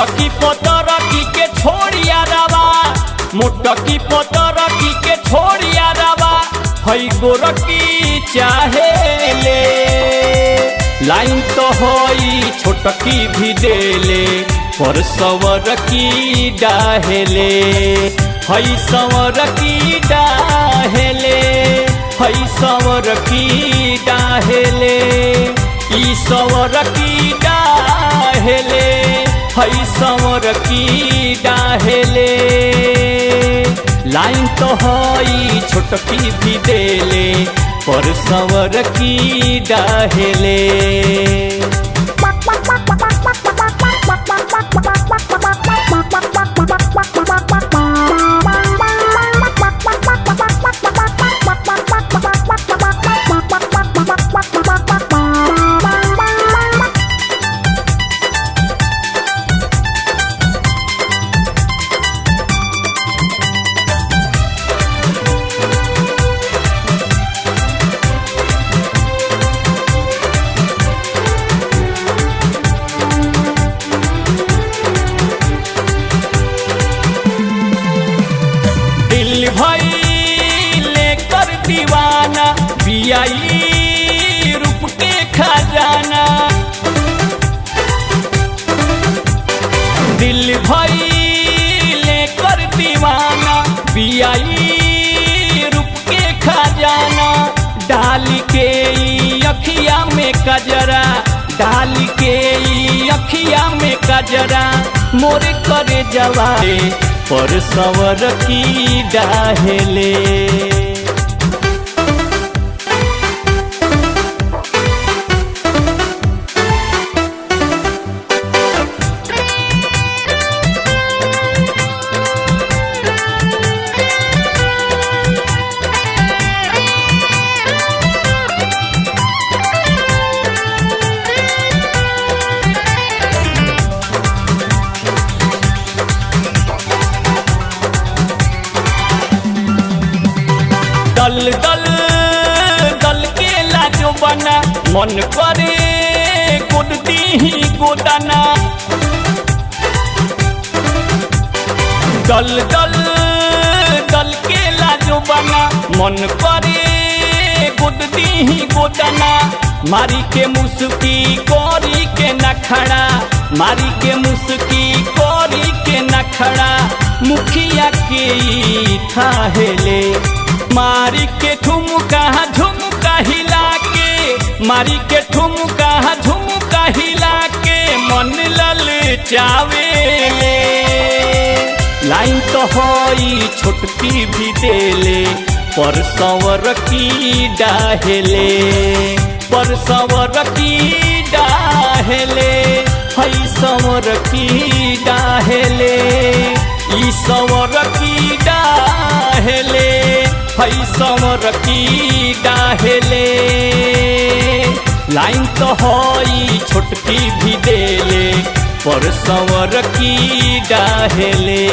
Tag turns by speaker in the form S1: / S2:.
S1: मोटकी पोतरकी के छोड़िया रवा, मोटकी पोतरकी के छोड़िया रवा, हई गोरकी चाहे ले। लाइन तो होई छोटकी भी देले, पर सवर की डाहेले, हई सवर की डाहेले, हई सवर की डाहेले, ई सवर की डाहेले, हई सवर की डाहेले। लाइन तो हई छोटकी भी देले, पर सवर की डाहेले। भाई लेकर दीवाना बियाई रूप के खजाना, दिल भाई लेकर दीवाना बियाई रूप के खजाना। डाल के अखिया में कजरा, डाल के अखिया में कजरा, मोर करे जवाए, पर सवर की डाहेले। दल दल दल के लाजो बना, मन करे गोदी ही गोदाना। दल दल दल के लाजो बना, मन करे गोदी ही गोदाना। मारी के मुस्की कोरी के नखड़ा, मारी के मुस्की कोरी के नखड़ा, मुखिया के थाहेले। मारी के ठुमका झुमका हिला के, मारी के ठुमका झुमका हिला के, मन लल चावेले। लाइन तो होई छोटकी भी देले, पर सवर की डाहेले, पर सवर की डाहेले, हई सवर की डाहेले, ई सवर की डाहेले, हई सवर की डाहेले। लाइन तो होई छोटकी भी देले, पर सवर की डाहेले।